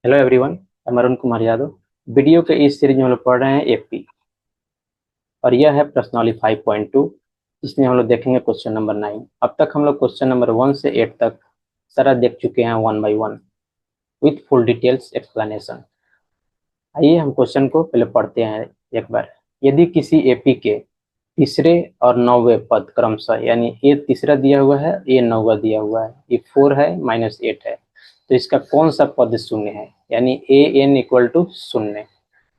Hello everyone, मैं Arun Kumar Yadav. Video के इस सीरीज में हम लोग पढ़ रहे हैं एपी और यह है प्रश्नावली 5.2 जिसमें हम लोग देखेंगे क्वेश्चन नंबर 9। अब तक हम लोग क्वेश्चन नंबर 1 से 8 तक सारा देख चुके हैं one by one with full details explanation. आइए हम क्वेश्चन को पहले पढ़ते हैं एक बार। यदि किसी एपी के तीसरे और नौवें पद क्रमशः, यानी ए तीसरा दिया हुआ है, ए नौवा दिया हुआ है, ये 4 है -8 है, तो इसका कौन सा पद शून्य है, यानी ए एन इक्वल टू शून्य।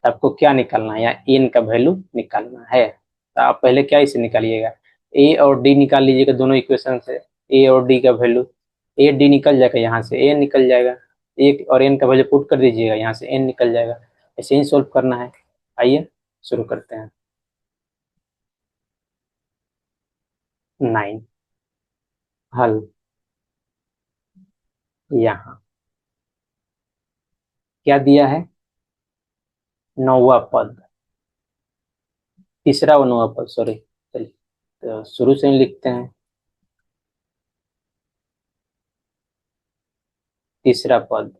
आपको क्या निकालना है, या एन का वैल्यू निकालना है। तो आप पहले क्या इसे निकालिएगा, ए और डी निकाल लीजिएगा दोनों इक्वेशन से। ए और डी का वैल्यू, ए डी निकल जाएगा, यहाँ से ए निकल जाएगा, एक और एन का वैल्यू पुट कर दीजिएगा, यहाँ से एन निकल जाएगा। ऐसे ही सोल्व करना है। आइए शुरू करते हैं। 9 हल। यहाँ क्या दिया है, नौवा पद, तीसरा और नौवा पद, सॉरी। चलिए तो शुरू से ही लिखते हैं। तीसरा पद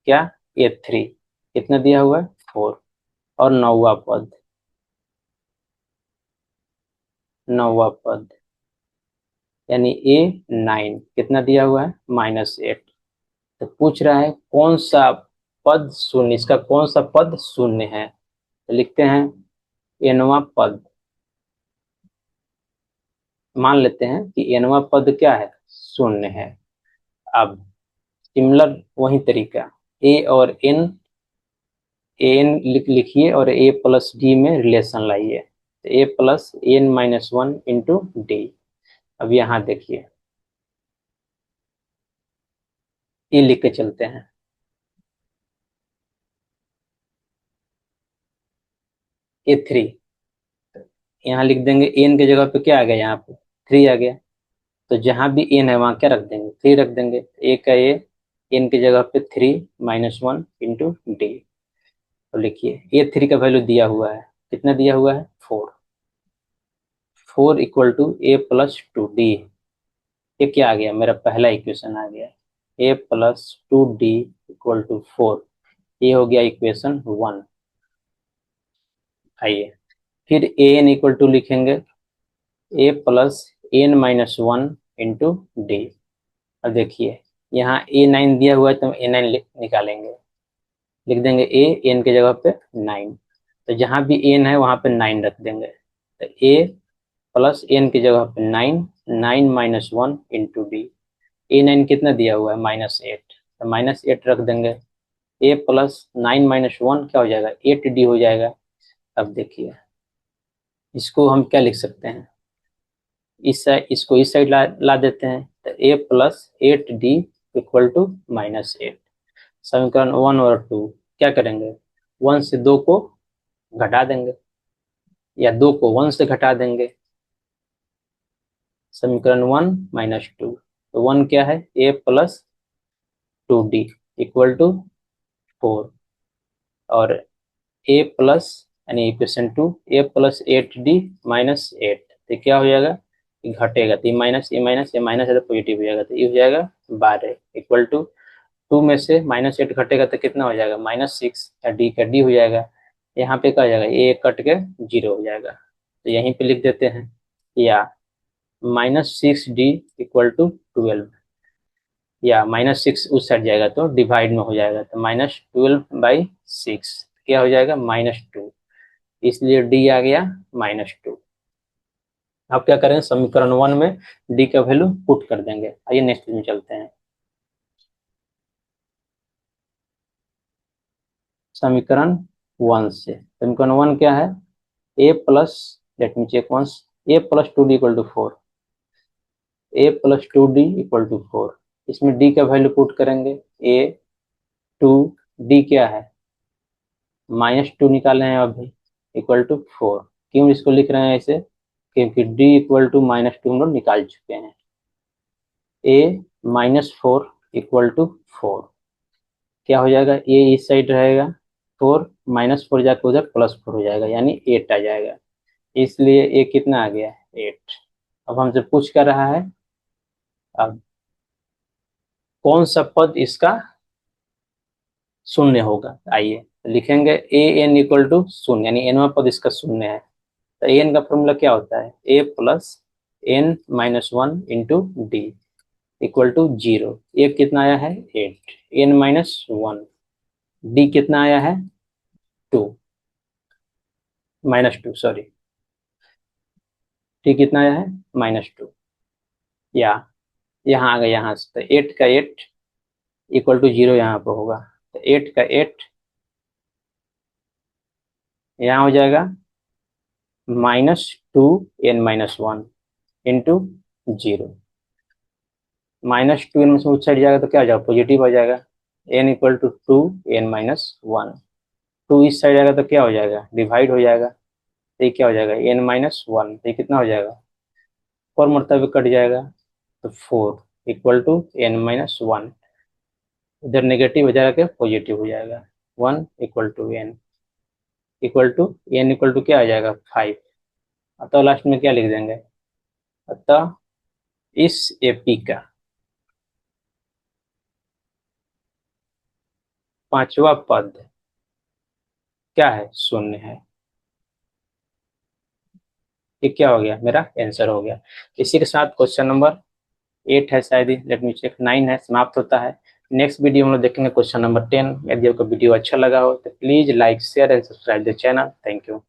क्या, ए थ्री, कितना दिया हुआ है 4, और नौवा पद, नौवा पद यानी ए 9, कितना दिया हुआ है -8। तो पूछ रहा है कौन सा पद शून्य, इसका कौन सा पद शून्य है। तो लिखते हैं एनवा पद। मान लेते हैं कि एनवा पद क्या है, शून्य है। अब सिमिलर वही तरीका, ए और एन, एन लिखिए और ए प्लस डी में रिलेशन लाइए। तो ए प्लस एन -1 इंटू डी। अब यहाँ देखिए, ये लिख के चलते हैं। ए थ्री, यहाँ लिख देंगे, एन के जगह पे क्या आ गया, यहाँ पे 3 आ गया। तो जहां भी एन है वहां क्या रख देंगे, 3 रख देंगे। ए का ए, एन की जगह पे 3 -1 इंटू डी। तो लिखिए ए थ्री का वैल्यू दिया हुआ है, कितना दिया हुआ है 4, 4 equal to A plus 2 D. ये क्या आ गया, मेरा पहला इक्वेशन आ गया, A plus 2 D equal to 4। ये हो गया इक्वेशन 1। आइए फिर ए एन इक्वल टू लिखेंगे, ए प्लस एन -1 इंटू डी। अब देखिए यहाँ A9 दिया हुआ है तो A9 निकालेंगे। लिख देंगे ए एन की जगह पे 9, तो जहां भी एन है वहां पे 9 रख देंगे। तो ए प्लस एन की जगह पे 9, 9 -1 इंटू डी। A9 कितना दिया हुआ है -8, तो -8 रख देंगे। ए प्लस 9 -1 क्या हो जाएगा, 8D हो जाएगा। अब देखिए इसको हम क्या लिख सकते हैं, इस साइड, इसको इस साइड ला देते हैं। तो ए प्लस 8D इक्वल टू -8। समीकरण 1 और 2 क्या करेंगे, 1 से 2 को घटा देंगे, या 2 को 1 से घटा देंगे। समीकरण 1 -2, तो 1 क्या है, A plus 2D equal to 4, और ए प्लस यानी इक्वेशन 2, ए प्लस 8D -8, तो क्या हो जाएगा, ये घटेगा, तो ये माइनस, ये माइनस है तो पॉजिटिव हो जाएगा, तो ये हो जाएगा 12 इक्वल टू 2 में से -8 घटेगा तो कितना हो जाएगा, -6, या डी का डी हो जाएगा। यहाँ पे क्या हो जाएगा, ए कट के 0 हो जाएगा, तो यहीं पे लिख देते हैं, या -6D इक्वल टू 12, या -6 उस साइड जाएगा तो डिवाइड में हो जाएगा, तो -12/6 क्या हो जाएगा, -2, इसलिए डी आ गया -2। अब क्या करेंगे, समीकरण 1 में डी का वैल्यू पुट कर देंगे। आइए नेक्स्ट में चलते हैं। समीकरण 1 से, समीकरण 1 क्या है, A plus, let me check once, A plus 2D equal to 4, A plus 2D equal to 4। इसमें डी का वैल्यू पुट करेंगे, ए 2, डी क्या है -2 निकाले हैं अभी, इक्वल टू 4। क्यों इसको लिख रहे हैं ऐसे, क्योंकि डी इक्वल टू -2 हम लोग निकाल चुके हैं। ए -4 इक्वल टू 4, क्या हो जाएगा, ए इस साइड रहेगा, 4 -4 जाकर उधर +4 हो जाएगा, यानी 8 आ जाएगा। इसलिए ए कितना आ गया, 8। अब हमसे पूछ कर रहा है, अब कौन सा पद इसका शून्य होगा। आइए लिखेंगे ए एन इक्वल टू शून्य, यानी एनवा पद इसका शून्य है। तो ए एन का फॉर्मूला क्या होता है, A plus N minus one into D equal to zero. A कितना आया है 8, एन माइनस वन, डी कितना आया है 2, -2 सॉरी, डी कितना आया है -2, या यहाँ आ गया यहाँ से, तो 8 का 8 इक्वल टू जीरो यहाँ पे होगा। तो 8 का 8 यहाँ हो जाएगा -2n-1 इंटू जीरो। -2n में से उस साइड जाएगा तो क्या हो जाएगा, पॉजिटिव हो जाएगा। n इक्वल टू 2n-1, 2 इस साइड आएगा तो क्या हो जाएगा, डिवाइड हो जाएगा। तो ये क्या हो जाएगा n-1, तो ये कितना हो जाएगा 4 मरतबे कट जाएगा, तो 4 इक्वल टू n-1, इधर नेगेटिव हो जाएगा पॉजिटिव हो जाएगा। 1 equal to n equal to क्या आ जाएगा 5। अतः लास्ट में क्या लिख देंगे, अतः इस एपी का पांचवा पद क्या है, शून्य है। ये क्या हो गया, मेरा आंसर हो गया। इसी के साथ क्वेश्चन नंबर 8 है, शायद ही, लेट मी चेक, 9 है, समाप्त होता है। नेक्स्ट वीडियो में हम लोग देखेंगे क्वेश्चन नंबर 10। यदि आपको वीडियो अच्छा लगा हो तो please like share and subscribe the channel. Thank you.